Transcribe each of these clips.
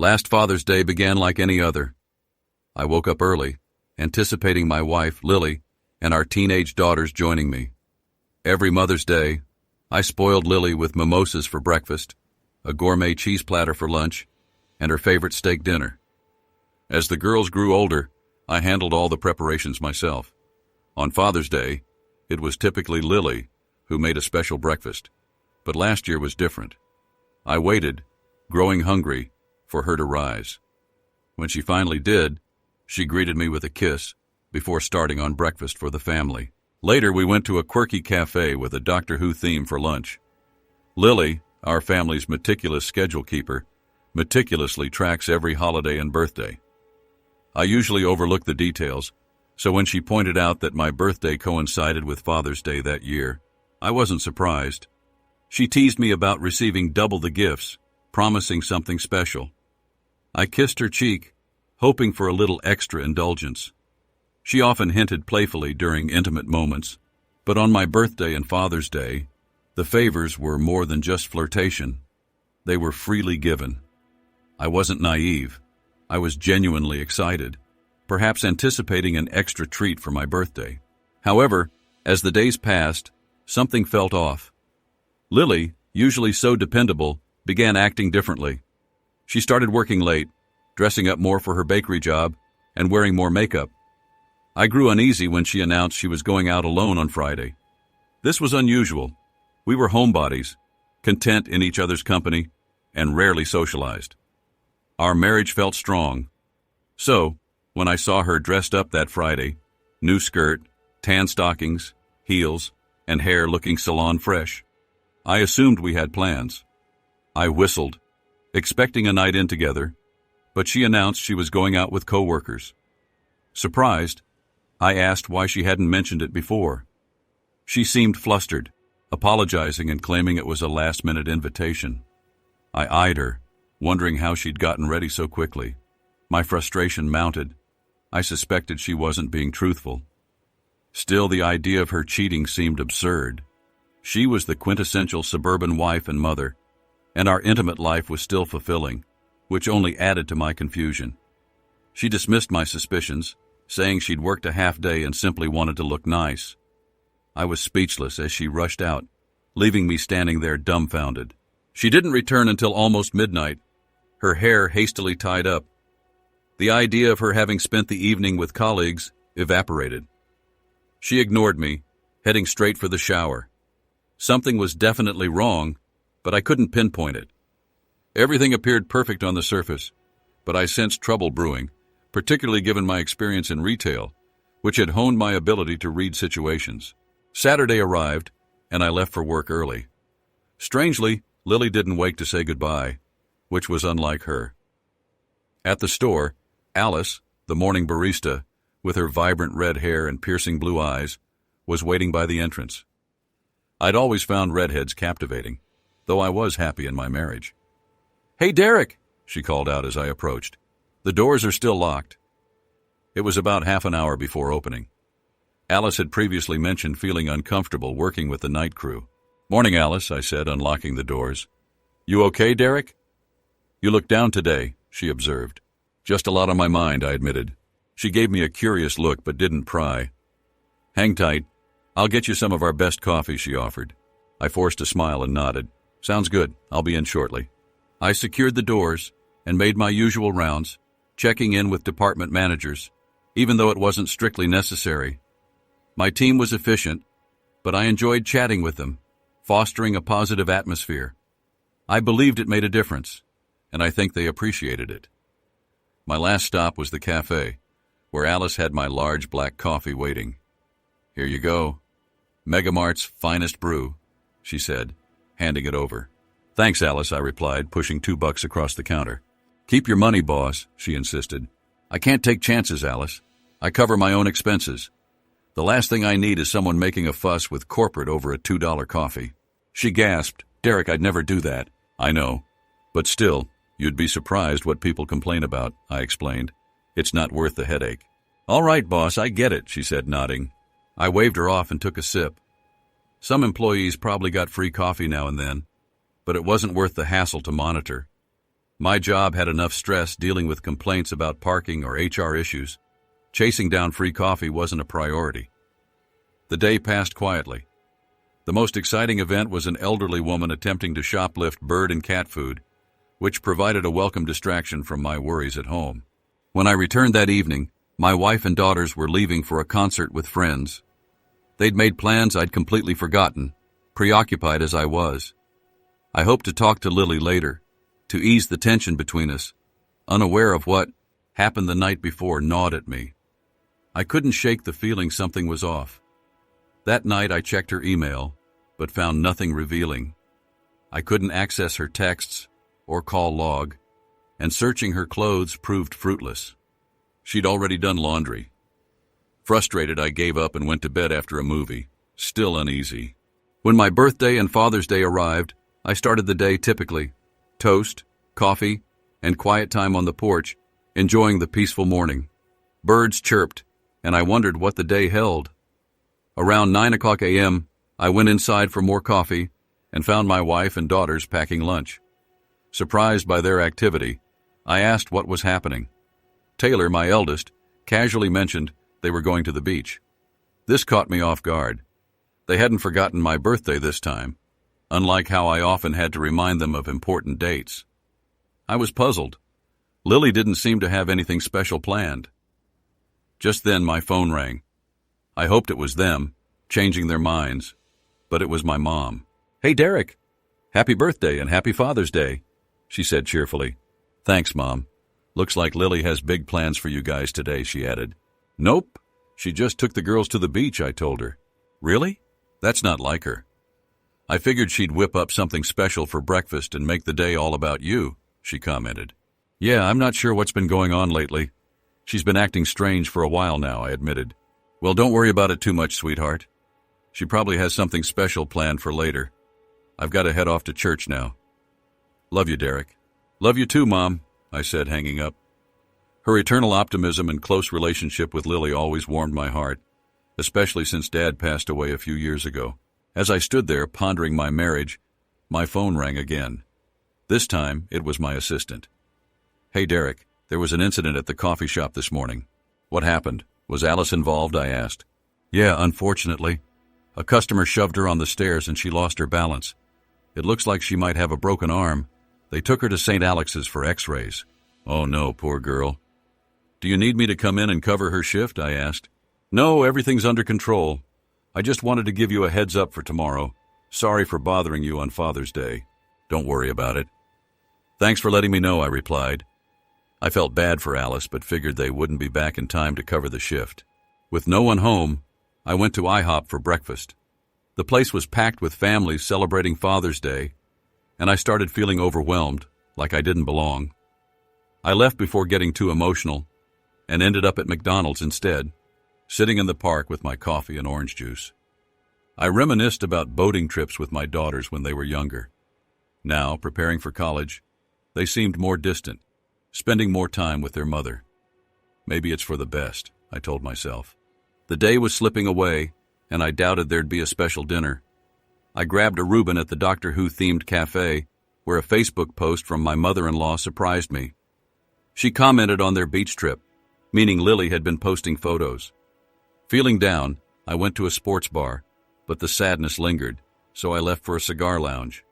Last Father's Day began like any other. I woke up early, anticipating my wife, Lily, and our teenage daughters joining me. Every Mother's Day, I spoiled Lily with mimosas for breakfast, a gourmet cheese platter for lunch, and her favorite steak dinner. As the girls grew older, I handled all the preparations myself. On Father's Day, it was typically Lily who made a special breakfast, but last year was different. I waited, growing hungry, for her to rise. When she finally did, she greeted me with a kiss before starting on breakfast for the family. Later, we went to a quirky cafe with a Doctor Who theme for lunch. Lily, our family's meticulous schedule keeper, meticulously tracks every holiday and birthday. I usually overlook the details, so when she pointed out that my birthday coincided with Father's Day that year, I wasn't surprised. She teased me about receiving double the gifts, promising something special. I kissed her cheek, hoping for a little extra indulgence. She often hinted playfully during intimate moments, but on my birthday and Father's Day, the favors were more than just flirtation. They were freely given. I wasn't naive. I was genuinely excited, perhaps anticipating an extra treat for my birthday. However, as the days passed, something felt off. Lily, usually so dependable, began acting differently. She started working late, dressing up more for her bakery job, and wearing more makeup. I grew uneasy when she announced she was going out alone on Friday. This was unusual. We were homebodies, content in each other's company, and rarely socialized. Our marriage felt strong. So, when I saw her dressed up that Friday, new skirt, tan stockings, heels, and hair looking salon fresh, I assumed we had plans. I whistled, expecting a night in together, but she announced she was going out with coworkers. Surprised, I asked why she hadn't mentioned it before. She seemed flustered, apologizing and claiming it was a last-minute invitation. I eyed her, wondering how she'd gotten ready so quickly. My frustration mounted. I suspected she wasn't being truthful. Still, the idea of her cheating seemed absurd. She was the quintessential suburban wife and mother, and our intimate life was still fulfilling, which only added to my confusion. She dismissed my suspicions, saying she'd worked a half day and simply wanted to look nice. I was speechless as she rushed out, leaving me standing there dumbfounded. She didn't return until almost midnight, her hair hastily tied up. The idea of her having spent the evening with colleagues evaporated. She ignored me, heading straight for the shower. Something was definitely wrong, but I couldn't pinpoint it. Everything appeared perfect on the surface, but I sensed trouble brewing, particularly given my experience in retail, which had honed my ability to read situations. Saturday arrived, and I left for work early. Strangely, Lily didn't wake to say goodbye, which was unlike her. At the store, Alice, the morning barista, with her vibrant red hair and piercing blue eyes, was waiting by the entrance. I'd always found redheads captivating, though I was happy in my marriage. "Hey, Derek," she called out as I approached. "The doors are still locked." It was about half an hour before opening. Alice had previously mentioned feeling uncomfortable working with the night crew. "Morning, Alice," I said, unlocking the doors. "You okay, Derek?" "You look down today," she observed. "Just a lot on my mind," I admitted. She gave me a curious look but didn't pry. "Hang tight. I'll get you some of our best coffee," she offered. I forced a smile and nodded. "Sounds good. I'll be in shortly." I secured the doors and made my usual rounds, checking in with department managers, even though it wasn't strictly necessary. My team was efficient, but I enjoyed chatting with them, fostering a positive atmosphere. I believed it made a difference, and I think they appreciated it. My last stop was the cafe, where Alice had my large black coffee waiting. "Here you go. Megamart's finest brew," she said, handing it over. "Thanks, Alice," I replied, pushing $2 across the counter. "Keep your money, boss," she insisted. "I can't take chances, Alice. I cover my own expenses. The last thing I need is someone making a fuss with corporate over a $2 coffee." She gasped. "Derek, I'd never do that." "I know. But still, you'd be surprised what people complain about," I explained. "It's not worth the headache." "All right, boss, I get it," she said, nodding. I waved her off and took a sip. Some employees probably got free coffee now and then, but it wasn't worth the hassle to monitor. My job had enough stress dealing with complaints about parking or HR issues. Chasing down free coffee wasn't a priority. The day passed quietly. The most exciting event was an elderly woman attempting to shoplift bird and cat food, which provided a welcome distraction from my worries at home. When I returned that evening, my wife and daughters were leaving for a concert with friends. They'd made plans I'd completely forgotten, preoccupied as I was. I hoped to talk to Lily later, to ease the tension between us, unaware of what happened the night before gnawed at me. I couldn't shake the feeling something was off. That night I checked her email, but found nothing revealing. I couldn't access her texts or call log, and searching her clothes proved fruitless. She'd already done laundry. Frustrated, I gave up and went to bed after a movie, still uneasy. When my birthday and Father's Day arrived, I started the day typically: toast, coffee, and quiet time on the porch, enjoying the peaceful morning. Birds chirped, and I wondered what the day held. Around 9 o'clock a.m., I went inside for more coffee and found my wife and daughters packing lunch. Surprised by their activity, I asked what was happening. Taylor, my eldest, casually mentioned they were going to the beach. This caught me off guard. They hadn't forgotten my birthday this time, unlike how I often had to remind them of important dates. I was puzzled. Lily didn't seem to have anything special planned. Just then my phone rang. I hoped it was them, changing their minds, but it was my mom. "Hey, Derek. Happy birthday and happy Father's Day," she said cheerfully. "Thanks, Mom. Looks like Lily has big plans for you guys today," she added. "Nope. She just took the girls to the beach," I told her. "Really? That's not like her." "I figured she'd whip up something special for breakfast and make the day all about you," she commented. "Yeah, I'm not sure what's been going on lately. She's been acting strange for a while now," I admitted. "Well, don't worry about it too much, sweetheart. She probably has something special planned for later. I've got to head off to church now. Love you, Derek." "Love you too, Mom," I said, hanging up. Her eternal optimism and close relationship with Lily always warmed my heart, especially since Dad passed away a few years ago. As I stood there pondering my marriage, my phone rang again. This time, it was my assistant. "Hey, Derek, there was an incident at the coffee shop this morning." "What happened? Was Alice involved?" I asked. "Yeah, unfortunately. A customer shoved her on the stairs and she lost her balance. It looks like she might have a broken arm. They took her to St. Alex's for x-rays." "Oh no, poor girl. Do you need me to come in and cover her shift?" I asked. "No, everything's under control. I just wanted to give you a heads up for tomorrow. Sorry for bothering you on Father's Day." "Don't worry about it." "Thanks for letting me know," I replied. I felt bad for Alice, but figured they wouldn't be back in time to cover the shift. With no one home, I went to IHOP for breakfast. The place was packed with families celebrating Father's Day, and I started feeling overwhelmed, like I didn't belong. I left before getting too emotional, and ended up at McDonald's instead, sitting in the park with my coffee and orange juice. I reminisced about boating trips with my daughters when they were younger. Now, preparing for college, they seemed more distant, spending more time with their mother. Maybe it's for the best, I told myself. The day was slipping away, and I doubted there'd be a special dinner. I grabbed a Reuben at the Doctor Who-themed cafe, where a Facebook post from my mother-in-law surprised me. She commented on their beach trip, meaning Lily had been posting photos. Feeling down, I went to a sports bar, but the sadness lingered, so I left for a cigar lounge.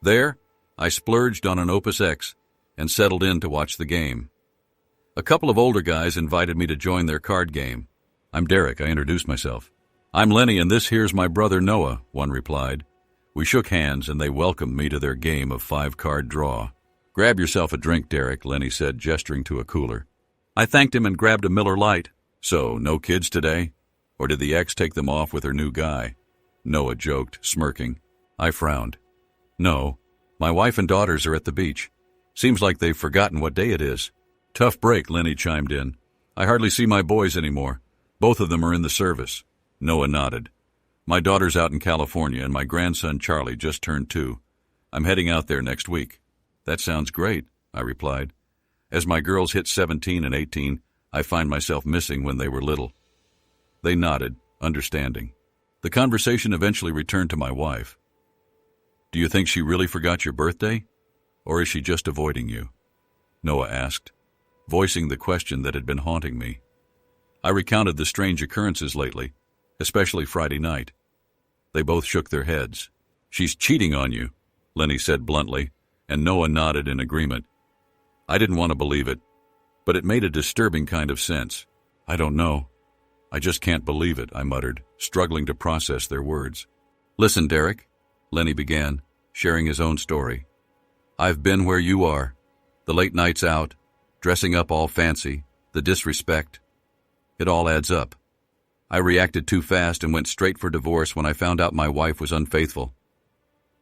There, I splurged on an Opus X and settled in to watch the game. A couple of older guys invited me to join their card game. "I'm Derek," I introduced myself. "I'm Lenny, and this here's my brother Noah," one replied. We shook hands, and they welcomed me to their game of 5-card draw. "Grab yourself a drink, Derek," Lenny said, gesturing to a cooler. I thanked him and grabbed a Miller Lite. "So, no kids today? Or did the ex take them off with her new guy?" Noah joked, smirking. I frowned. "No, my wife and daughters are at the beach. Seems like they've forgotten what day it is." "Tough break," Lenny chimed in. "I hardly see my boys anymore. Both of them are in the service." Noah nodded. "My daughter's out in California, and my grandson Charlie just turned 2. I'm heading out there next week." "That sounds great," I replied. As my girls hit 17 and 18, I find myself missing when they were little. They nodded, understanding. The conversation eventually returned to my wife. "Do you think she really forgot your birthday?" Or is she just avoiding you? Noah asked, voicing the question that had been haunting me. I recounted the strange occurrences lately, especially Friday night. They both shook their heads. She's cheating on you, Lenny said bluntly, and Noah nodded in agreement. I didn't want to believe it, but it made a disturbing kind of sense. I don't know. I just can't believe it, I muttered, struggling to process their words. Listen, Derek, Lenny began, sharing his own story. I've been where you are. The late nights out, dressing up all fancy, the disrespect. It all adds up. I reacted too fast and went straight for divorce when I found out my wife was unfaithful.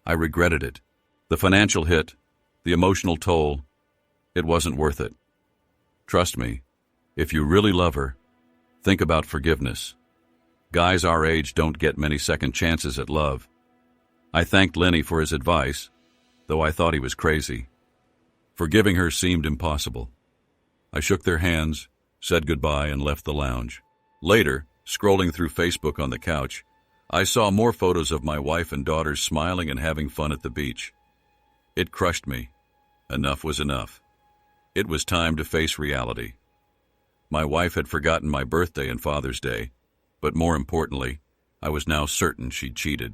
I regretted it. The financial hit, the emotional toll, it wasn't worth it. Trust me, if you really love her, think about forgiveness. Guys our age don't get many second chances at love. I thanked Lenny for his advice, though I thought he was crazy. Forgiving her seemed impossible. I shook their hands, said goodbye, and left the lounge. Later, scrolling through Facebook on the couch, I saw more photos of my wife and daughters smiling and having fun at the beach. It crushed me. Enough was enough. It was time to face reality. My wife had forgotten my birthday and Father's Day, but more importantly, I was now certain she'd cheated.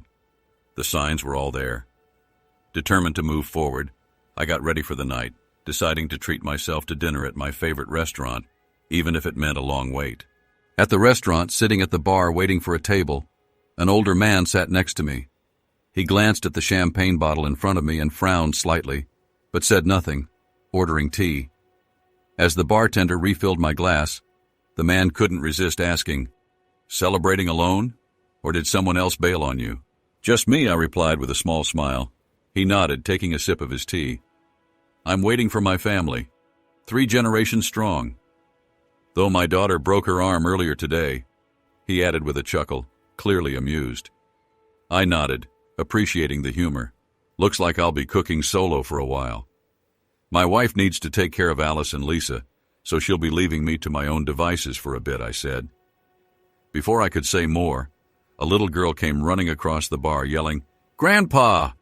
The signs were all there. Determined to move forward, I got ready for the night, deciding to treat myself to dinner at my favorite restaurant, even if it meant a long wait. At the restaurant, sitting at the bar waiting for a table, an older man sat next to me. He glanced at the champagne bottle in front of me and frowned slightly, but said nothing, ordering tea. As the bartender refilled my glass, the man couldn't resist asking, "Celebrating alone? Or did someone else bail on you?" "Just me," I replied with a small smile. He nodded, taking a sip of his tea. "I'm waiting for my family, 3 generations strong. Though my daughter broke her arm earlier today," he added with a chuckle, clearly amused. I nodded, appreciating the humor. "Looks like I'll be cooking solo for a while. My wife needs to take care of Alice and Lisa, so she'll be leaving me to my own devices for a bit," I said. Before I could say more, a little girl came running across the bar yelling, "Grandpa!"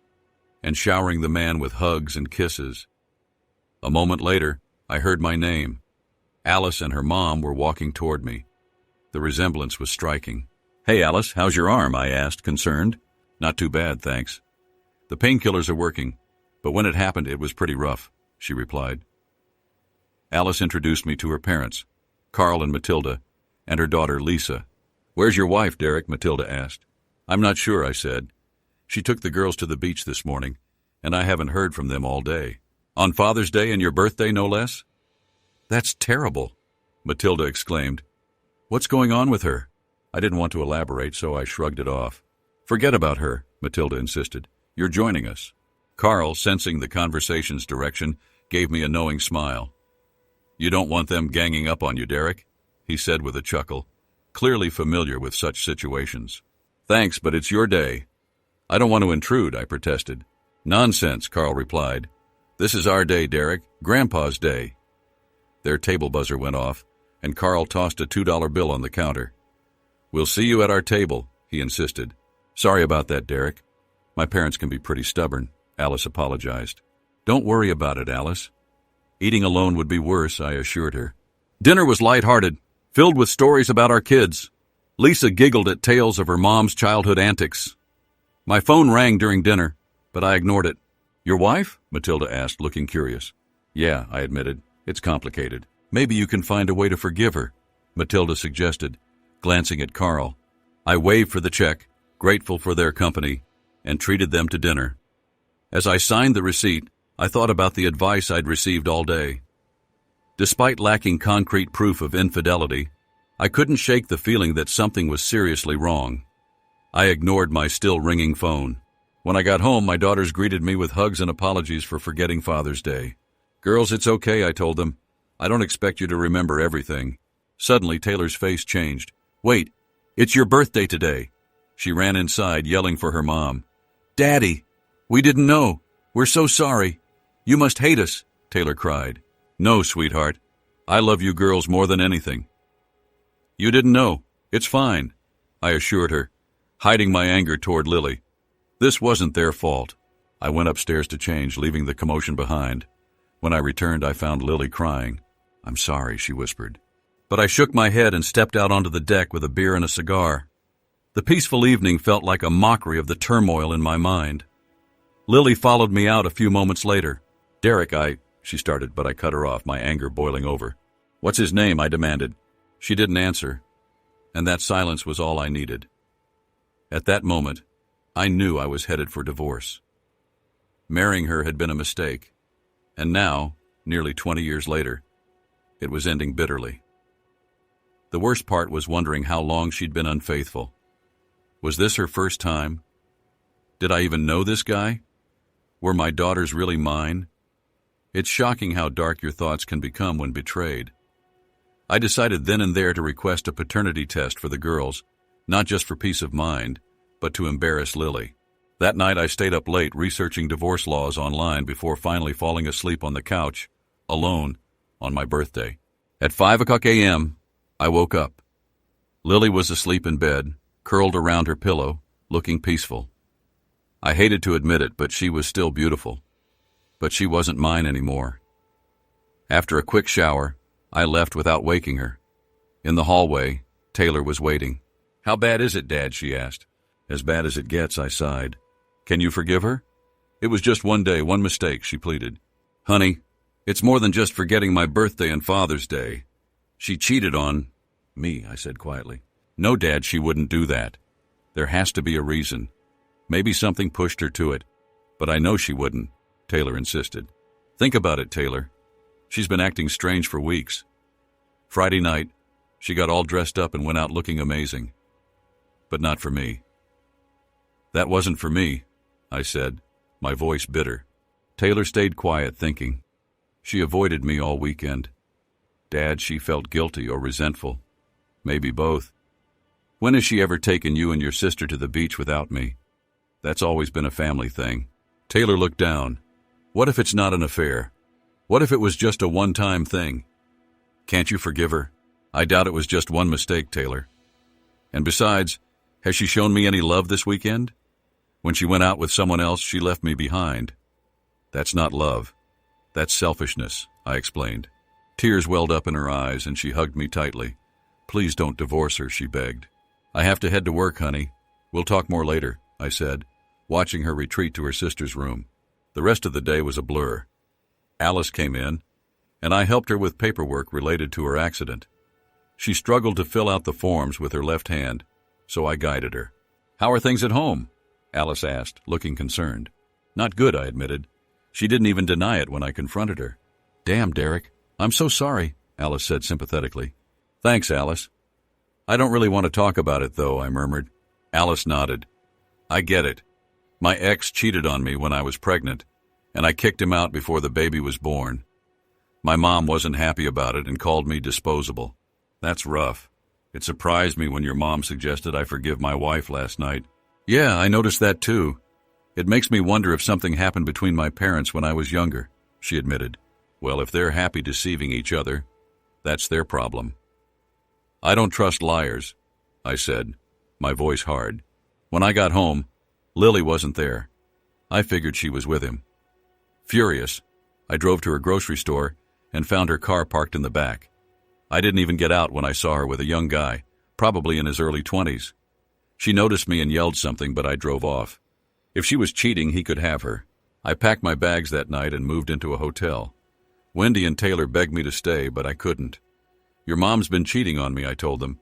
and showering the man with hugs and kisses. A moment later, I heard my name. Alice and her mom were walking toward me. The resemblance was striking. "Hey, Alice, how's your arm?" I asked, concerned. "Not too bad, thanks. The painkillers are working, but when it happened, it was pretty rough," she replied. Alice introduced me to her parents, Carl and Matilda, and her daughter Lisa. "Where's your wife, Derek?" Matilda asked. "I'm not sure," I said. "She took the girls to the beach this morning, and I haven't heard from them all day." "On Father's Day and your birthday, no less?" "That's terrible," Matilda exclaimed. "What's going on with her?" I didn't want to elaborate, so I shrugged it off. "Forget about her," Matilda insisted. "You're joining us." Carl, sensing the conversation's direction, gave me a knowing smile. "You don't want them ganging up on you, Derek?" he said with a chuckle, clearly familiar with such situations. "Thanks, but it's your day." "I don't want to intrude," I protested. "Nonsense," Carl replied. "This is our day, Derek, Grandpa's day." Their table buzzer went off, and Carl tossed a $2 bill on the counter. "We'll see you at our table," he insisted. "Sorry about that, Derek. My parents can be pretty stubborn," Alice apologized. "Don't worry about it, Alice. Eating alone would be worse," I assured her. Dinner was lighthearted, filled with stories about our kids. Lisa giggled at tales of her mom's childhood antics. My phone rang during dinner, but I ignored it. "Your wife?" Matilda asked, looking curious. "Yeah," I admitted. "It's complicated. Maybe you can find a way to forgive her," Matilda suggested, glancing at Carl. I waved for the check, grateful for their company, and treated them to dinner. As I signed the receipt, I thought about the advice I'd received all day. Despite lacking concrete proof of infidelity, I couldn't shake the feeling that something was seriously wrong. I ignored my still ringing phone. When I got home, my daughters greeted me with hugs and apologies for forgetting Father's Day. "Girls, it's okay," I told them. "I don't expect you to remember everything." Suddenly, Taylor's face changed. "Wait, it's your birthday today." She ran inside, yelling for her mom. "Daddy, we didn't know. We're so sorry. You must hate us," Taylor cried. "No, sweetheart. I love you girls more than anything." "You didn't know. It's fine," I assured her, hiding my anger toward Lily. This wasn't their fault. I went upstairs to change, leaving the commotion behind. When I returned, I found Lily crying. "I'm sorry," she whispered. But I shook my head and stepped out onto the deck with a beer and a cigar. The peaceful evening felt like a mockery of the turmoil in my mind. Lily followed me out a few moments later. "Derek, she started, but I cut her off, my anger boiling over. "What's his name?" I demanded. She didn't answer, and that silence was all I needed. At that moment, I knew I was headed for divorce. Marrying her had been a mistake, and now, nearly 20 years later, it was ending bitterly. The worst part was wondering how long she'd been unfaithful. Was this her first time? Did I even know this guy? Were my daughters really mine? It's shocking how dark your thoughts can become when betrayed. I decided then and there to request a paternity test for the girls, not just for peace of mind, but to embarrass Lily. That night I stayed up late researching divorce laws online before finally falling asleep on the couch, alone, on my birthday. At 5 a.m., I woke up. Lily was asleep in bed, curled around her pillow, looking peaceful. I hated to admit it, but she was still beautiful. But she wasn't mine anymore. After a quick shower, I left without waking her. In the hallway, Taylor was waiting. "How bad is it, Dad?" she asked. "As bad as it gets," I sighed. "Can you forgive her?" "It was just one day, one mistake," she pleaded. "Honey, it's more than just forgetting my birthday and Father's Day. She cheated on me," I said quietly. "No, Dad, she wouldn't do that. There has to be a reason. Maybe something pushed her to it. But I know she wouldn't," Taylor insisted. "Think about it, Taylor. She's been acting strange for weeks. Friday night, she got all dressed up and went out looking amazing. But not for me." "That wasn't for me," I said, my voice bitter. Taylor stayed quiet, thinking. She avoided me all weekend. Dad, she felt guilty or resentful. Maybe both. "When has she ever taken you and your sister to the beach without me? That's always been a family thing." Taylor looked down. "What if it's not an affair? What if it was just a one-time thing? Can't you forgive her?" "I doubt it was just one mistake, Taylor. And besides, has she shown me any love this weekend? When she went out with someone else, she left me behind. That's not love. That's selfishness," I explained. Tears welled up in her eyes, and she hugged me tightly. "Please don't divorce her," she begged. "I have to head to work, honey. We'll talk more later," I said, watching her retreat to her sister's room. The rest of the day was a blur. Alice came in, and I helped her with paperwork related to her accident. She struggled to fill out the forms with her left hand, so I guided her. "How are things at home?" Alice asked, looking concerned. "Not good," I admitted. She didn't even deny it when I confronted her. "Damn, Derek, I'm so sorry," Alice said sympathetically. "Thanks, Alice. I don't really want to talk about it, though," I murmured. Alice nodded. "I get it. My ex cheated on me when I was pregnant, and I kicked him out before the baby was born. My mom wasn't happy about it and called me disposable. That's rough. It surprised me when your mom suggested I forgive my wife last night." "Yeah, I noticed that too. It makes me wonder if something happened between my parents when I was younger," she admitted. "Well, if they're happy deceiving each other, that's their problem." "I don't trust liars," I said, my voice hard. When I got home, Lily wasn't there. I figured she was with him. Furious, I drove to her grocery store and found her car parked in the back. I didn't even get out when I saw her with a young guy, probably in his early 20s. She noticed me and yelled something, but I drove off. If she was cheating, he could have her. I packed my bags that night and moved into a hotel. Wendy and Taylor begged me to stay, but I couldn't. "Your mom's been cheating on me," I told them.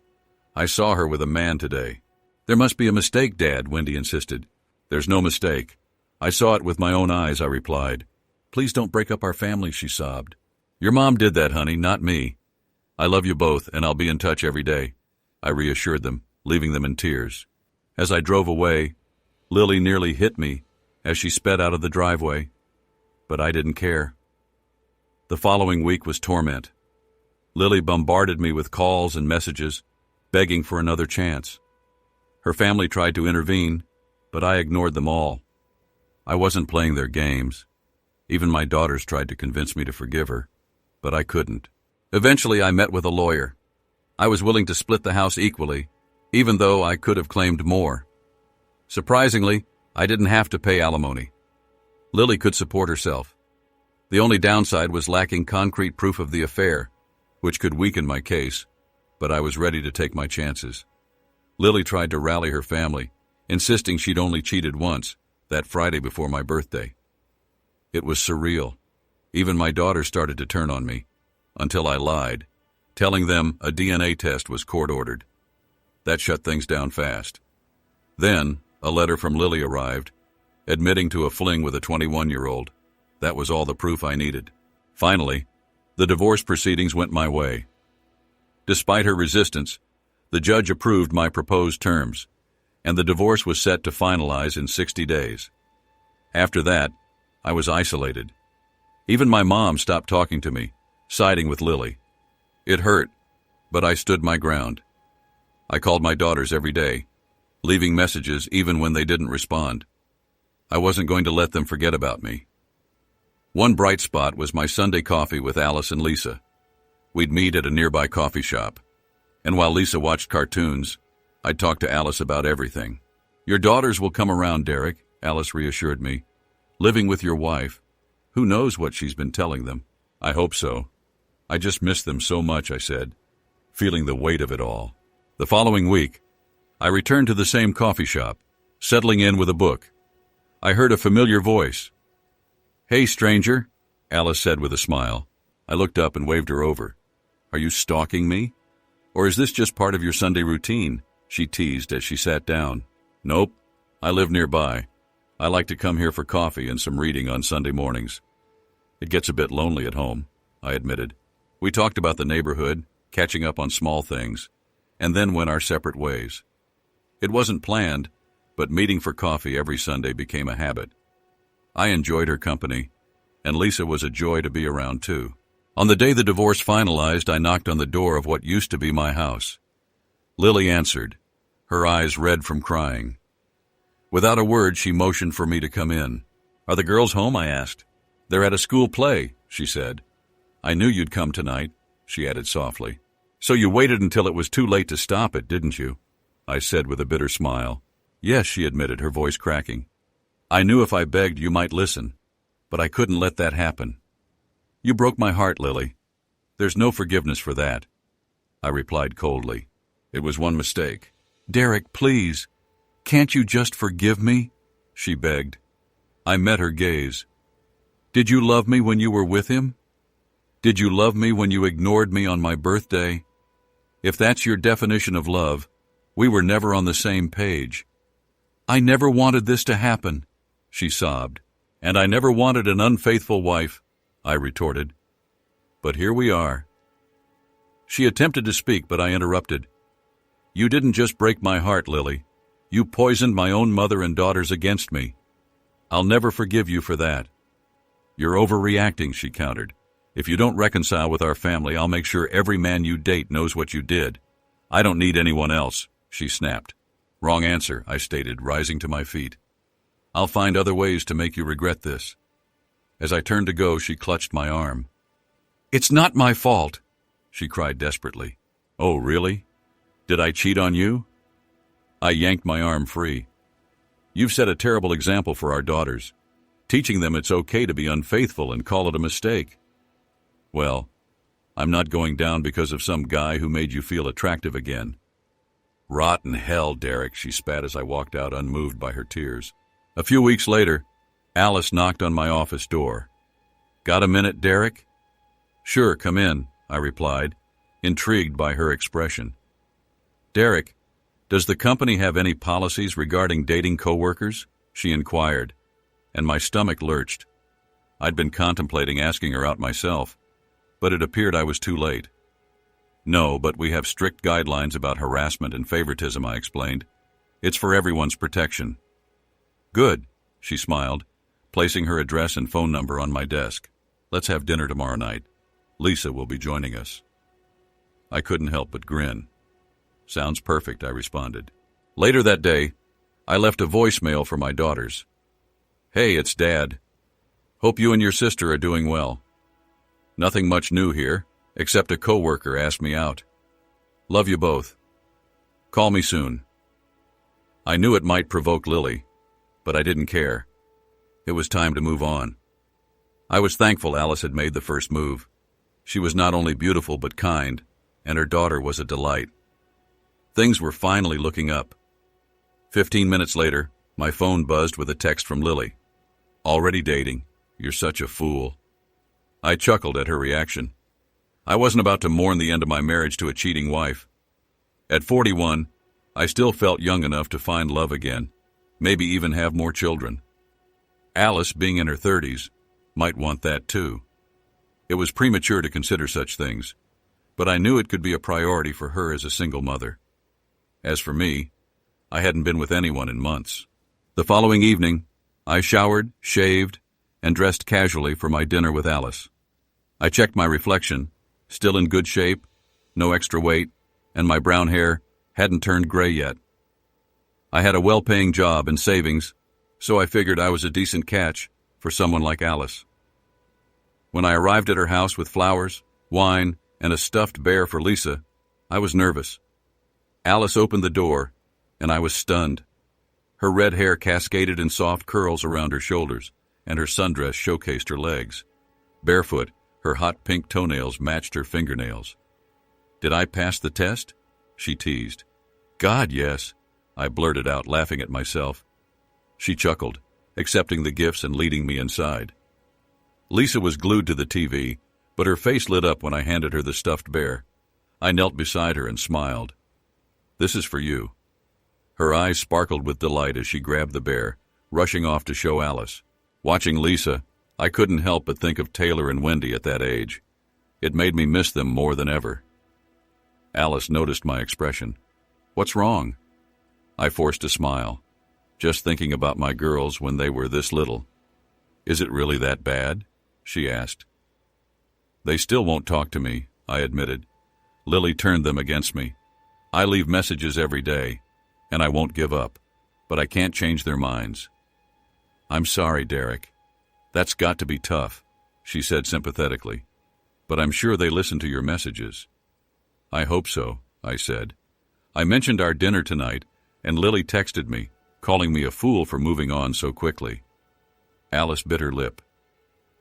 "I saw her with a man today." "There must be a mistake, Dad," Wendy insisted. "There's no mistake. I saw it with my own eyes," I replied. "Please don't break up our family," she sobbed. "Your mom did that, honey, not me. I love you both, and I'll be in touch every day," I reassured them, leaving them in tears. As I drove away, Lily nearly hit me as she sped out of the driveway, but I didn't care. The following week was torment. Lily bombarded me with calls and messages, begging for another chance. Her family tried to intervene, but I ignored them all. I wasn't playing their games. Even my daughters tried to convince me to forgive her, but I couldn't. Eventually, I met with a lawyer. I was willing to split the house equally, even though I could have claimed more. Surprisingly, I didn't have to pay alimony. Lily could support herself. The only downside was lacking concrete proof of the affair, which could weaken my case, but I was ready to take my chances. Lily tried to rally her family, insisting she'd only cheated once, that Friday before my birthday. It was surreal. Even my daughter started to turn on me, until I lied, telling them a DNA test was court-ordered. That shut things down fast. Then, a letter from Lily arrived, admitting to a fling with a 21-year-old. That was all the proof I needed. Finally, the divorce proceedings went my way. Despite her resistance, the judge approved my proposed terms, and the divorce was set to finalize in 60 days. After that, I was isolated. Even my mom stopped talking to me, siding with Lily. It hurt, but I stood my ground. I called my daughters every day, leaving messages even when they didn't respond. I wasn't going to let them forget about me. One bright spot was my Sunday coffee with Alice and Lisa. We'd meet at a nearby coffee shop, and while Lisa watched cartoons, I'd talk to Alice about everything. "Your daughters will come around, Derek," Alice reassured me. "Living with your wife. Who knows what she's been telling them?" "I hope so. I just miss them so much," I said, feeling the weight of it all. The following week, I returned to the same coffee shop, settling in with a book. I heard a familiar voice. "Hey, stranger," Alice said with a smile. I looked up and waved her over. "Are you stalking me? Or is this just part of your Sunday routine?" she teased as she sat down. "Nope, I live nearby. I like to come here for coffee and some reading on Sunday mornings. It gets a bit lonely at home," I admitted. We talked about the neighborhood, catching up on small things, and then went our separate ways. It wasn't planned, but meeting for coffee every Sunday became a habit. I enjoyed her company, and Lisa was a joy to be around too. On the day the divorce finalized, I knocked on the door of what used to be my house. Lily answered, her eyes red from crying. Without a word, she motioned for me to come in. "Are the girls home?" I asked. "They're at a school play," she said. "I knew you'd come tonight," she added softly. "So you waited until it was too late to stop it, didn't you?" I said with a bitter smile. "Yes," she admitted, her voice cracking. "I knew if I begged you might listen, but I couldn't let that happen. You broke my heart, Lily. There's no forgiveness for that," I replied coldly. "It was one mistake." "Derek, please, can't you just forgive me?" she begged. I met her gaze. "Did you love me when you were with him? Did you love me when you ignored me on my birthday? If that's your definition of love, we were never on the same page." "I never wanted this to happen," she sobbed. "And I never wanted an unfaithful wife," I retorted. "But here we are." She attempted to speak, but I interrupted. "You didn't just break my heart, Lily. You poisoned my own mother and daughters against me. I'll never forgive you for that." "You're overreacting," she countered. "If you don't reconcile with our family, I'll make sure every man you date knows what you did. I don't need anyone else," she snapped. "Wrong answer," I stated, rising to my feet. "I'll find other ways to make you regret this." As I turned to go, she clutched my arm. "It's not my fault," she cried desperately. "Oh, really? Did I cheat on you?" I yanked my arm free. "You've set a terrible example for our daughters, teaching them it's okay to be unfaithful and call it a mistake." "Well, I'm not going down because of some guy who made you feel attractive again." "Rotten hell, Derek," she spat as I walked out, unmoved by her tears. A few weeks later, Alice knocked on my office door. "Got a minute, Derek?" "Sure, come in," I replied, intrigued by her expression. "Derek, does the company have any policies regarding dating coworkers?" she inquired, and my stomach lurched. I'd been contemplating asking her out myself, but it appeared I was too late. "No, but we have strict guidelines about harassment and favoritism," I explained. "It's for everyone's protection." "Good," she smiled, placing her address and phone number on my desk. "Let's have dinner tomorrow night. Lisa will be joining us." I couldn't help but grin. "Sounds perfect," I responded. Later that day, I left a voicemail for my daughters. "Hey, it's Dad. Hope you and your sister are doing well. Nothing much new here, except a coworker asked me out. Love you both. Call me soon." I knew it might provoke Lily, but I didn't care. It was time to move on. I was thankful Alice had made the first move. She was not only beautiful but kind, and her daughter was a delight. Things were finally looking up. 15 minutes later, my phone buzzed with a text from Lily. "Already dating? You're such a fool." I chuckled at her reaction. I wasn't about to mourn the end of my marriage to a cheating wife. At 41, I still felt young enough to find love again, maybe even have more children. Alice, being in her 30s, might want that too. It was premature to consider such things, but I knew it could be a priority for her as a single mother. As for me, I hadn't been with anyone in months. The following evening, I showered, shaved, and dressed casually for my dinner with Alice. I checked my reflection, still in good shape, no extra weight, and my brown hair hadn't turned gray yet. I had a well-paying job and savings, so I figured I was a decent catch for someone like Alice. When I arrived at her house with flowers, wine, and a stuffed bear for Lisa, I was nervous. Alice opened the door, and I was stunned. Her red hair cascaded in soft curls around her shoulders, and her sundress showcased her legs. Barefoot, her hot pink toenails matched her fingernails. "Did I pass the test?" she teased. "God, yes," I blurted out, laughing at myself. She chuckled, accepting the gifts and leading me inside. Lisa was glued to the TV, but her face lit up when I handed her the stuffed bear. I knelt beside her and smiled. "This is for you." Her eyes sparkled with delight as she grabbed the bear, rushing off to show Alice. Watching Lisa, I couldn't help but think of Taylor and Wendy at that age. It made me miss them more than ever. Alice noticed my expression. "What's wrong?" I forced a smile, just thinking about my girls when they were this little. "Is it really that bad?" she asked. "They still won't talk to me," I admitted. Lily turned them against me. "I leave messages every day, and I won't give up, but I can't change their minds." "I'm sorry, Derek. That's got to be tough," she said sympathetically. "But I'm sure they listen to your messages." "I hope so," I said. I mentioned our dinner tonight, and Lily texted me, calling me a fool for moving on so quickly. Alice bit her lip.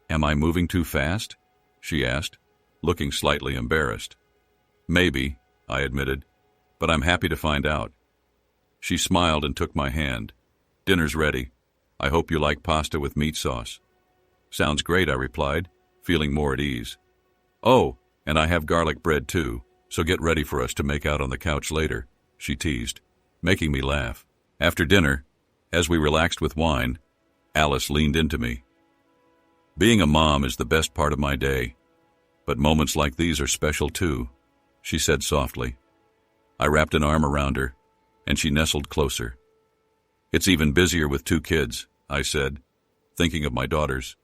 "Am I moving too fast?" she asked, looking slightly embarrassed. "Maybe," I admitted, "but I'm happy to find out." She smiled and took my hand. "Dinner's ready. I hope you like pasta with meat sauce." "Sounds great," I replied, feeling more at ease. "Oh, and I have garlic bread too, so get ready for us to make out on the couch later," she teased, making me laugh. After dinner, as we relaxed with wine, Alice leaned into me. "Being a mom is the best part of my day, but moments like these are special too," she said softly. I wrapped an arm around her, and she nestled closer. "It's even busier with 2 kids," I said, thinking of my daughters.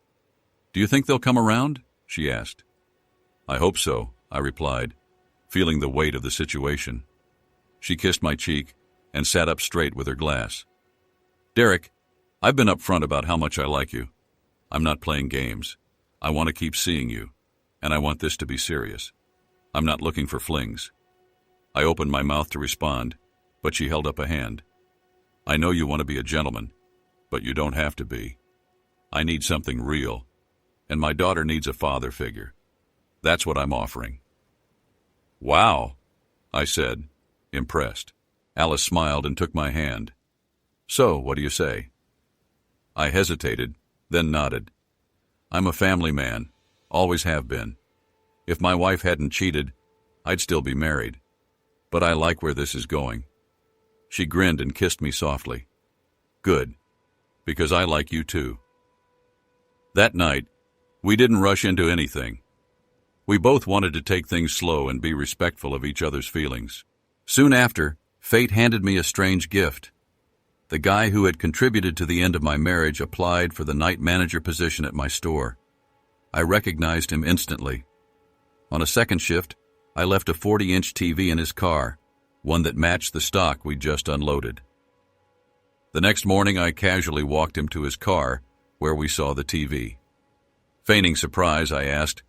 "Do you think they'll come around?" she asked. "I hope so," I replied, feeling the weight of the situation. She kissed my cheek and sat up straight with her glass. "Derek, I've been upfront about how much I like you. I'm not playing games. I want to keep seeing you, and I want this to be serious. I'm not looking for flings." I opened my mouth to respond, but she held up a hand. "I know you want to be a gentleman, but you don't have to be. I need something real, and my daughter needs a father figure. That's what I'm offering." "Wow," I said, impressed. Alice smiled and took my hand. "So, what do you say?" I hesitated, then nodded. "I'm a family man, always have been. If my wife hadn't cheated, I'd still be married. But I like where this is going." She grinned and kissed me softly. "Good, because I like you too." That night, we didn't rush into anything. We both wanted to take things slow and be respectful of each other's feelings. Soon after, fate handed me a strange gift. The guy who had contributed to the end of my marriage applied for the night manager position at my store. I recognized him instantly. On a second shift, I left a 40-inch TV in his car, one that matched the stock we'd just unloaded. The next morning, I casually walked him to his car, where we saw the TV. Feigning surprise, I asked,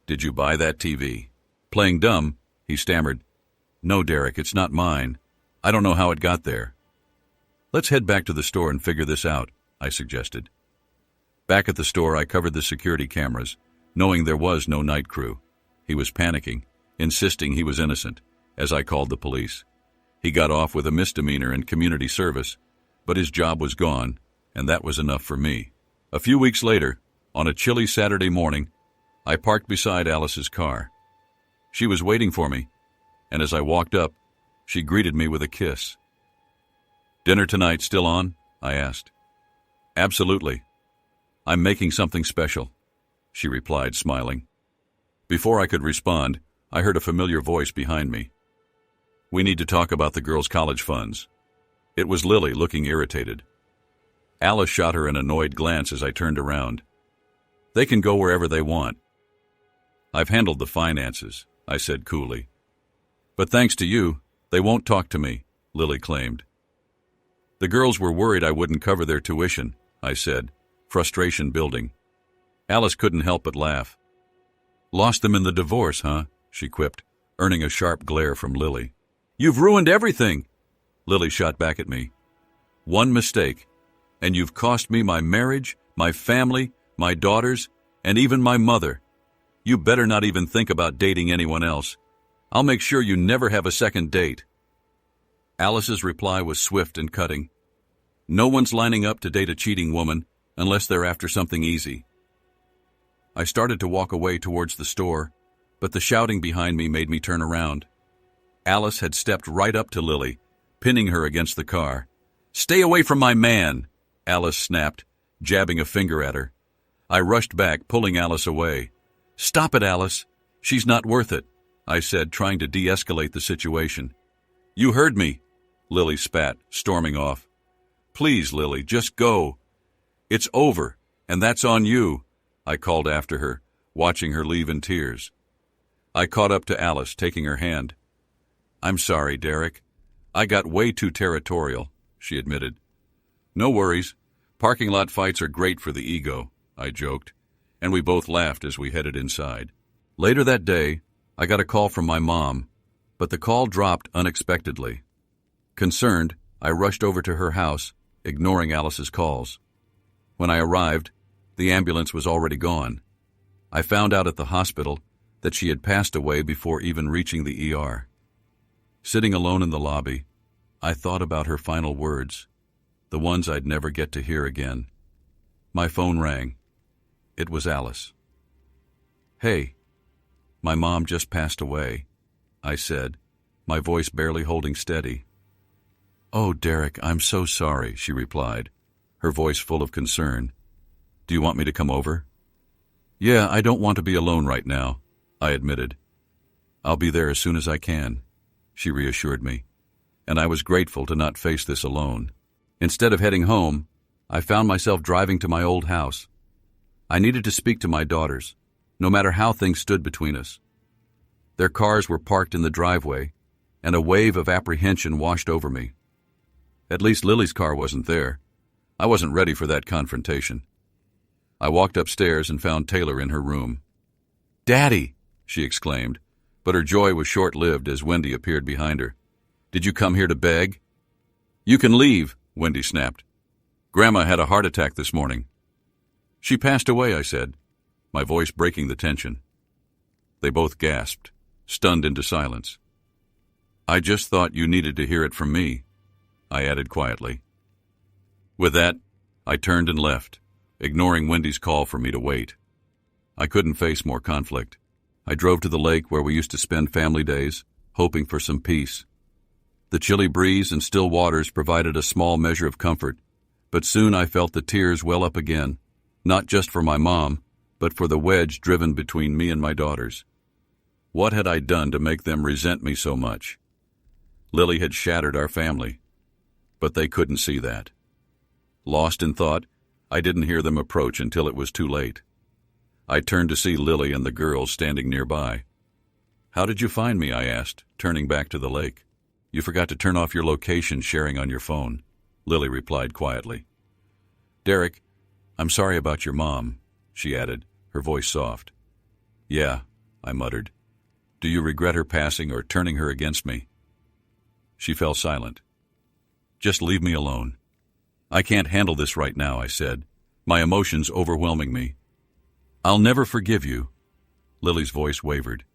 "Did you buy that TV?" Playing dumb, he stammered, "No, Derek, it's not mine. I don't know how it got there." "Let's head back to the store and figure this out," I suggested. Back at the store, I covered the security cameras, knowing there was no night crew. He was panicking, insisting he was innocent, as I called the police. He got off with a misdemeanor in community service, but his job was gone, and that was enough for me. A few weeks later, on a chilly Saturday morning, I parked beside Alice's car. She was waiting for me, and as I walked up, she greeted me with a kiss. "Dinner tonight still on?" I asked. "Absolutely. I'm making something special," she replied, smiling. Before I could respond, I heard a familiar voice behind me. "We need to talk about the girls' college funds." It was Lily, looking irritated. Alice shot her an annoyed glance as I turned around. "They can go wherever they want." "I've handled the finances," I said coolly. "But thanks to you, they won't talk to me," Lily claimed. "The girls were worried I wouldn't cover their tuition," I said, frustration building. Alice couldn't help but laugh. "Lost them in the divorce, huh?" she quipped, earning a sharp glare from Lily. "You've ruined everything," Lily shot back at me. "One mistake, and you've cost me my marriage, my family, my daughters, and even my mother. You better not even think about dating anyone else. I'll make sure you never have a second date." Alice's reply was swift and cutting. "No one's lining up to date a cheating woman unless they're after something easy." I started to walk away towards the store, but the shouting behind me made me turn around. Alice had stepped right up to Lily, pinning her against the car. "Stay away from my man," Alice snapped, jabbing a finger at her. I rushed back, pulling Alice away. "Stop it, Alice. She's not worth it," I said, trying to de-escalate the situation. "You heard me," Lily spat, storming off. "Please, Lily, just go." "It's over, and that's on you," I called after her, watching her leave in tears. I caught up to Alice, taking her hand. "I'm sorry, Derek. I got way too territorial," she admitted. "No worries. Parking lot fights are great for the ego," I joked, and we both laughed as we headed inside. Later that day, I got a call from my mom, but the call dropped unexpectedly. Concerned, I rushed over to her house, ignoring Alice's calls. When I arrived, the ambulance was already gone. I found out at the hospital that she had passed away before even reaching the ER. Sitting alone in the lobby, I thought about her final words, the ones I'd never get to hear again. My phone rang. It was Alice. "Hey, my mom just passed away," I said, my voice barely holding steady. "Oh, Derek, I'm so sorry," she replied, her voice full of concern. "Do you want me to come over?" "Yeah, I don't want to be alone right now," I admitted. "I'll be there as soon as I can," she reassured me, and I was grateful to not face this alone. Instead of heading home, I found myself driving to my old house. I needed to speak to my daughters, no matter how things stood between us. Their cars were parked in the driveway, and a wave of apprehension washed over me. At least Lily's car wasn't there. I wasn't ready for that confrontation. I walked upstairs and found Taylor in her room. "Daddy!" she exclaimed, but her joy was short-lived as Wendy appeared behind her. "Did you come here to beg?" "You can leave," Wendy snapped. "Grandma had a heart attack this morning." "She passed away," I said, my voice breaking the tension. They both gasped, stunned into silence. "I just thought you needed to hear it from me," I added quietly. With that, I turned and left, ignoring Wendy's call for me to wait. I couldn't face more conflict. I drove to the lake where we used to spend family days, hoping for some peace. The chilly breeze and still waters provided a small measure of comfort, but soon I felt the tears well up again, not just for my mom, but for the wedge driven between me and my daughters. What had I done to make them resent me so much? Lily had shattered our family, but they couldn't see that. Lost in thought, I didn't hear them approach until it was too late. I turned to see Lily and the girls standing nearby. "How did you find me?" I asked, turning back to the lake. "You forgot to turn off your location sharing on your phone," Lily replied quietly. "Derek, I'm sorry about your mom," she added, her voice soft. "Yeah," I muttered. "Do you regret her passing or turning her against me?" She fell silent. "Just leave me alone." "I can't handle this right now," I said, my emotions overwhelming me. "I'll never forgive you." Lily's voice wavered.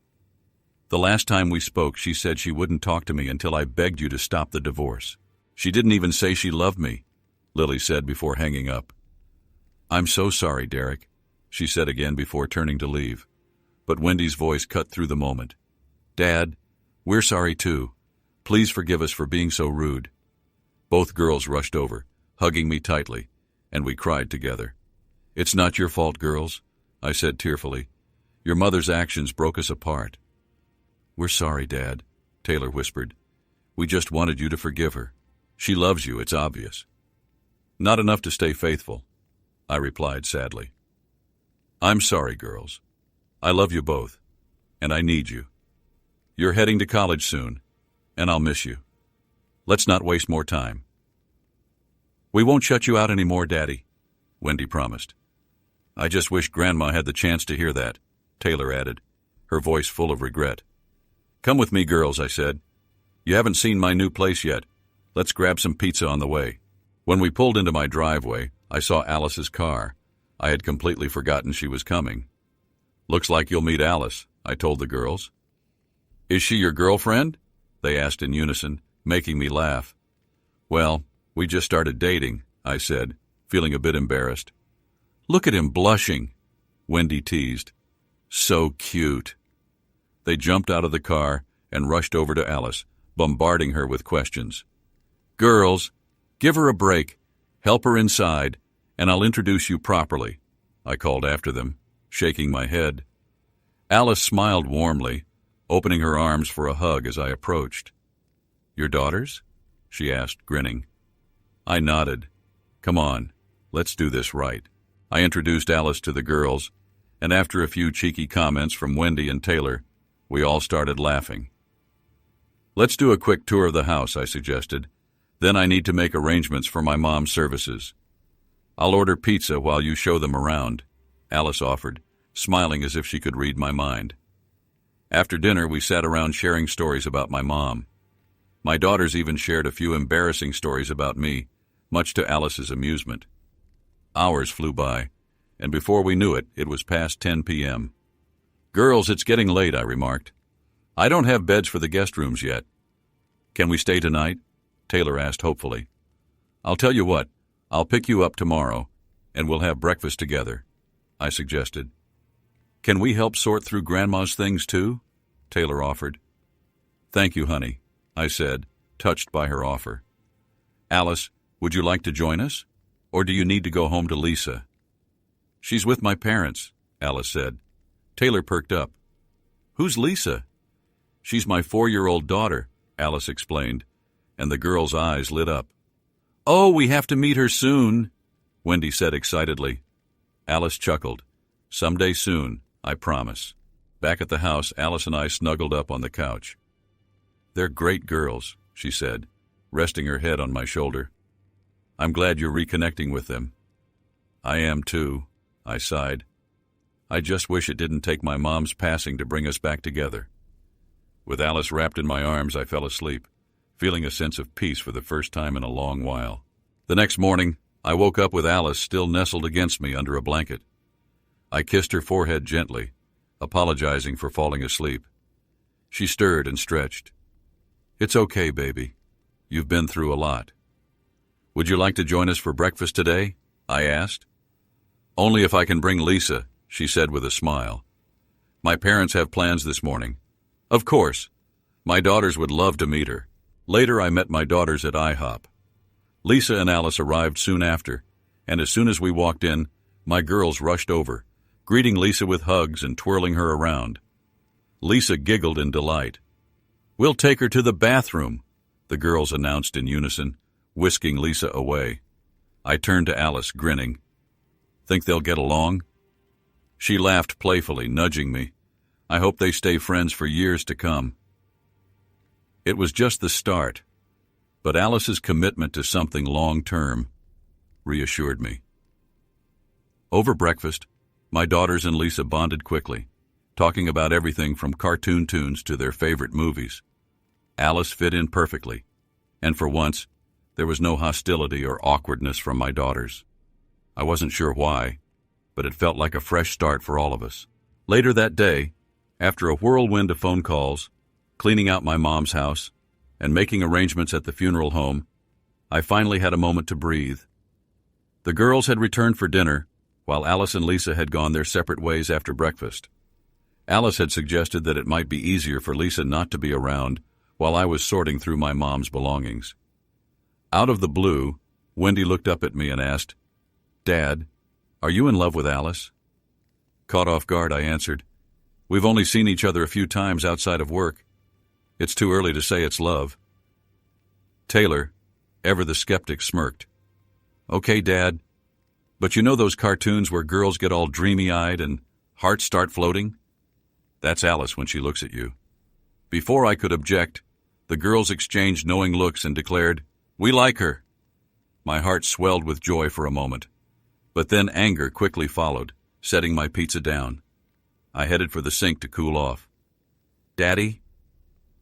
"The last time we spoke, she said she wouldn't talk to me until I begged you to stop the divorce. She didn't even say she loved me," Lily said before hanging up. "I'm so sorry, Derek," she said again before turning to leave. But Wendy's voice cut through the moment. "Dad, we're sorry too. Please forgive us for being so rude." Both girls rushed over, hugging me tightly, and we cried together. "It's not your fault, girls," I said tearfully. "Your mother's actions broke us apart." "We're sorry, Dad," Taylor whispered. "We just wanted you to forgive her. She loves you, it's obvious." "Not enough to stay faithful," I replied sadly. "I'm sorry, girls. I love you both, and I need you. You're heading to college soon, and I'll miss you. Let's not waste more time." "We won't shut you out anymore, Daddy," Wendy promised. "I just wish Grandma had the chance to hear that," Taylor added, her voice full of regret. "Come with me, girls," I said. "You haven't seen my new place yet. Let's grab some pizza on the way." When we pulled into my driveway, I saw Alice's car. I had completely forgotten she was coming. "Looks like you'll meet Alice," I told the girls. "Is she your girlfriend?" they asked in unison, making me laugh. "Well, we just started dating," I said, feeling a bit embarrassed. "Look at him blushing," Wendy teased. "So cute." They jumped out of the car and rushed over to Alice, bombarding her with questions. "Girls, give her a break, help her inside, and I'll introduce you properly," I called after them, shaking my head. Alice smiled warmly, opening her arms for a hug as I approached. "Your daughters?" she asked, grinning. I nodded. "Come on, let's do this right." I introduced Alice to the girls, and after a few cheeky comments from Wendy and Taylor, we all started laughing. "Let's do a quick tour of the house," I suggested. "Then I need to make arrangements for my mom's services." "I'll order pizza while you show them around," Alice offered, smiling as if she could read my mind. After dinner, we sat around sharing stories about my mom. My daughters even shared a few embarrassing stories about me, much to Alice's amusement. Hours flew by, and before we knew it, it was past 10 p.m. "Girls, it's getting late," I remarked. "I don't have beds for the guest rooms yet." "Can we stay tonight?" Taylor asked hopefully. "I'll tell you what, I'll pick you up tomorrow, and we'll have breakfast together," I suggested. "Can we help sort through Grandma's things too?" Taylor offered. "Thank you, honey," I said, touched by her offer. "Alice, would you like to join us? Or do you need to go home to Lisa?" "She's with my parents," Alice said. Taylor perked up. "Who's Lisa?" "She's my 4-year-old daughter," Alice explained, and the girl's eyes lit up. "Oh, we have to meet her soon," Wendy said excitedly. Alice chuckled. "Someday soon, I promise." Back at the house, Alice and I snuggled up on the couch. "They're great girls," she said, resting her head on my shoulder. "I'm glad you're reconnecting with them." "I am too," I sighed. "I just wish it didn't take my mom's passing to bring us back together." With Alice wrapped in my arms, I fell asleep, feeling a sense of peace for the first time in a long while. The next morning, I woke up with Alice still nestled against me under a blanket. I kissed her forehead gently, apologizing for falling asleep. She stirred and stretched. "It's okay, baby. You've been through a lot." "Would you like to join us for breakfast today?" I asked. "Only if I can bring Lisa," she said with a smile. "My parents have plans this morning." "Of course. My daughters would love to meet her." Later, I met my daughters at IHOP. Lisa and Alice arrived soon after, and as soon as we walked in, my girls rushed over, greeting Lisa with hugs and twirling her around. Lisa giggled in delight. "We'll take her to the bathroom," the girls announced in unison, whisking Lisa away. I turned to Alice, grinning. "Think they'll get along?" She laughed playfully, nudging me. "I hope they stay friends for years to come." It was just the start, but Alice's commitment to something long-term reassured me. Over breakfast, my daughters and Lisa bonded quickly, talking about everything from cartoon tunes to their favorite movies. Alice fit in perfectly, and for once, there was no hostility or awkwardness from my daughters. I wasn't sure why, but it felt like a fresh start for all of us. Later that day, after a whirlwind of phone calls, cleaning out my mom's house, and making arrangements at the funeral home, I finally had a moment to breathe. The girls had returned for dinner, while Alice and Lisa had gone their separate ways after breakfast. Alice had suggested that it might be easier for Lisa not to be around while I was sorting through my mom's belongings. Out of the blue, Wendy looked up at me and asked, "Dad, are you in love with Alice?" Caught off guard, I answered, "We've only seen each other a few times outside of work. It's too early to say it's love." Taylor, ever the skeptic, smirked. "Okay, Dad, but you know those cartoons where girls get all dreamy-eyed and hearts start floating? That's Alice when she looks at you." Before I could object, the girls exchanged knowing looks and declared, "We like her." My heart swelled with joy for a moment, but then anger quickly followed, setting my pizza down. I headed for the sink to cool off. "Daddy?"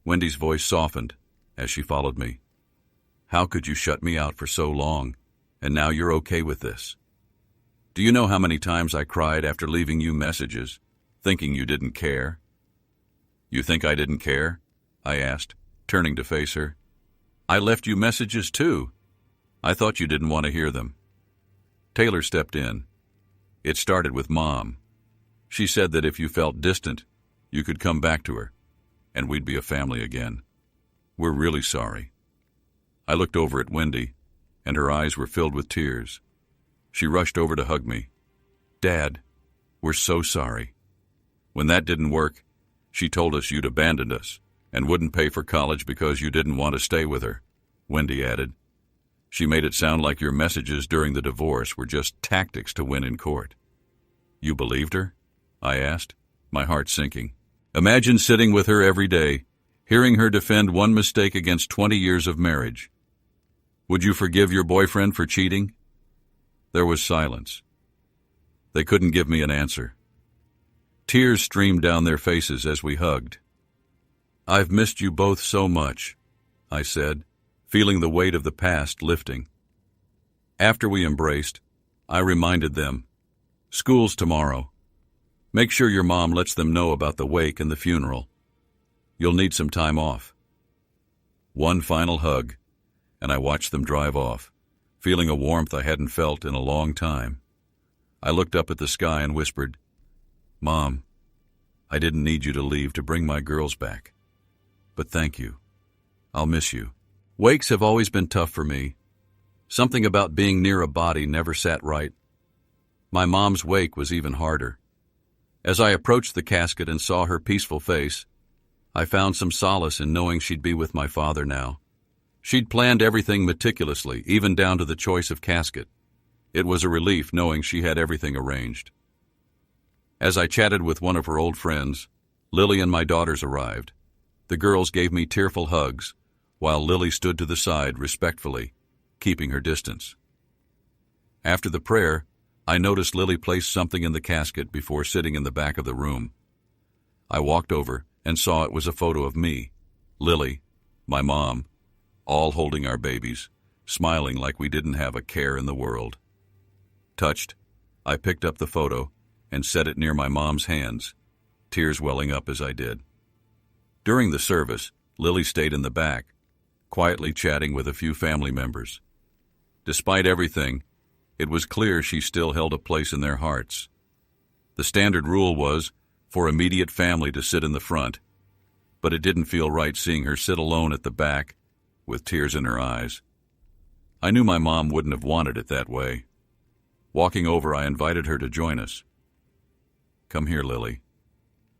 Wendy's voice softened as she followed me. "How could you shut me out for so long, and now you're okay with this? Do you know how many times I cried after leaving you messages, thinking you didn't care?" "You think I didn't care?" I asked, turning to face her. "I left you messages too. I thought you didn't want to hear them." Taylor stepped in. "It started with Mom. She said that if you felt distant, you could come back to her, and we'd be a family again. We're really sorry." I looked over at Wendy, and her eyes were filled with tears. She rushed over to hug me. "Dad, we're so sorry. When that didn't work, she told us you'd abandoned us and wouldn't pay for college because you didn't want to stay with her," Wendy added. "She made it sound like your messages during the divorce were just tactics to win in court." "You believed her?" I asked, my heart sinking. Imagine sitting with her every day, hearing her defend one mistake against 20 years of marriage. "Would you forgive your boyfriend for cheating?" There was silence. They couldn't give me an answer. Tears streamed down their faces as we hugged. "I've missed you both so much," I said, feeling the weight of the past lifting. After we embraced, I reminded them, "School's tomorrow. Make sure your mom lets them know about the wake and the funeral. You'll need some time off." One final hug, and I watched them drive off, feeling a warmth I hadn't felt in a long time. I looked up at the sky and whispered, "Mom, I didn't need you to leave to bring my girls back. But thank you. I'll miss you." Wakes have always been tough for me. Something about being near a body never sat right. My mom's wake was even harder. As I approached the casket and saw her peaceful face, I found some solace in knowing she'd be with my father now. She'd planned everything meticulously, even down to the choice of casket. It was a relief knowing she had everything arranged. As I chatted with one of her old friends, Lily and my daughters arrived. The girls gave me tearful hugs, while Lily stood to the side respectfully, keeping her distance. After the prayer, I noticed Lily place something in the casket before sitting in the back of the room. I walked over and saw it was a photo of me, Lily, my mom, all holding our babies, smiling like we didn't have a care in the world. Touched, I picked up the photo and set it near my mom's hands, tears welling up as I did. During the service, Lily stayed in the back, quietly chatting with a few family members. Despite everything, it was clear she still held a place in their hearts. The standard rule was for immediate family to sit in the front, but it didn't feel right seeing her sit alone at the back with tears in her eyes. I knew my mom wouldn't have wanted it that way. Walking over, I invited her to join us. "Come here, Lily."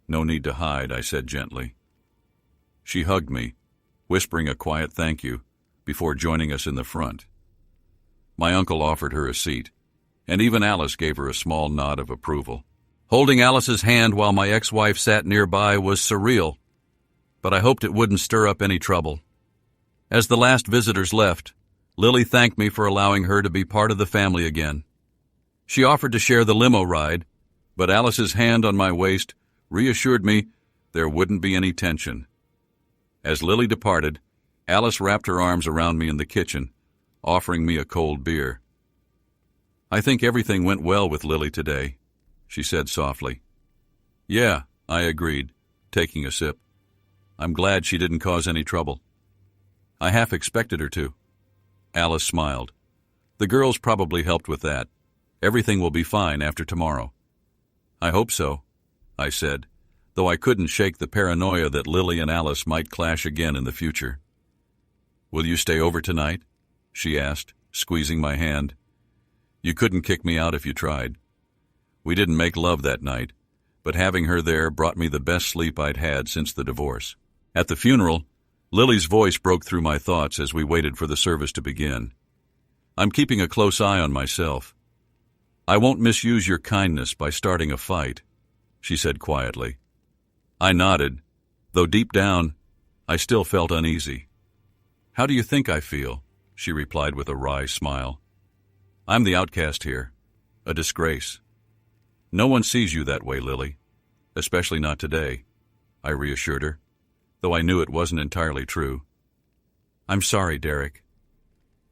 "No need to hide," I said gently. She hugged me, whispering a quiet thank you before joining us in the front. My uncle offered her a seat, and even Alice gave her a small nod of approval. Holding Alice's hand while my ex-wife sat nearby was surreal, but I hoped it wouldn't stir up any trouble. As the last visitors left, Lily thanked me for allowing her to be part of the family again. She offered to share the limo ride, but Alice's hand on my waist reassured me there wouldn't be any tension. As Lily departed, Alice wrapped her arms around me in the kitchen, offering me a cold beer. I think everything went well with Lily today, she said softly. Yeah, I agreed, taking a sip. I'm glad she didn't cause any trouble. I half expected her to. Alice smiled. The girls probably helped with that. Everything will be fine after tomorrow. I hope so, I said, though I couldn't shake the paranoia that Lily and Alice might clash again in the future. Will you stay over tonight? She asked, squeezing my hand. You couldn't kick me out if you tried. We didn't make love that night, but having her there brought me the best sleep I'd had since the divorce. At the funeral, Lily's voice broke through my thoughts as we waited for the service to begin. I'm keeping a close eye on myself. I won't misuse your kindness by starting a fight, she said quietly. I nodded, though deep down, I still felt uneasy. How do you think I feel? She replied with a wry smile. I'm the outcast here, a disgrace. No one sees you that way, Lily, especially not today, I reassured her, though I knew it wasn't entirely true. I'm sorry, Derek.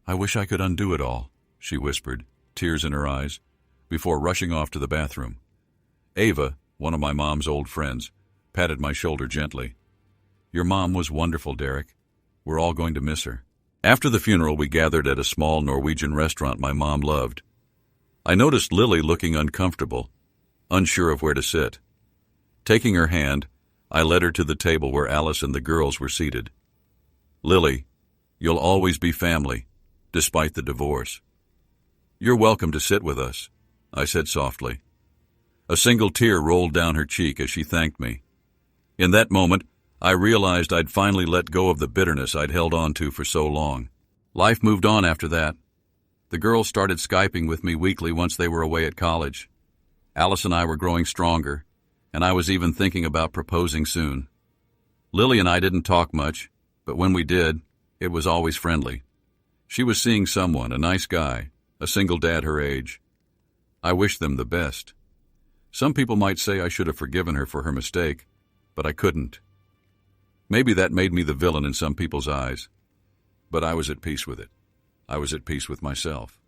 I wish I could undo it all, she whispered, tears in her eyes, before rushing off to the bathroom. Ava, one of my mom's old friends, patted my shoulder gently. Your mom was wonderful, Derek. We're all going to miss her. After the funeral, we gathered at a small Norwegian restaurant my mom loved. I noticed Lily looking uncomfortable, unsure of where to sit. Taking her hand, I led her to the table where Alice and the girls were seated. Lily, you'll always be family, despite the divorce. You're welcome to sit with us, I said softly. A single tear rolled down her cheek as she thanked me. In that moment, I realized I'd finally let go of the bitterness I'd held on to for so long. Life moved on after that. The girls started Skyping with me weekly once they were away at college. Alice and I were growing stronger, and I was even thinking about proposing soon. Lily and I didn't talk much, but when we did, it was always friendly. She was seeing someone, a nice guy, a single dad her age. I wished them the best. Some people might say I should have forgiven her for her mistake, but I couldn't. Maybe that made me the villain in some people's eyes, but I was at peace with it. I was at peace with myself.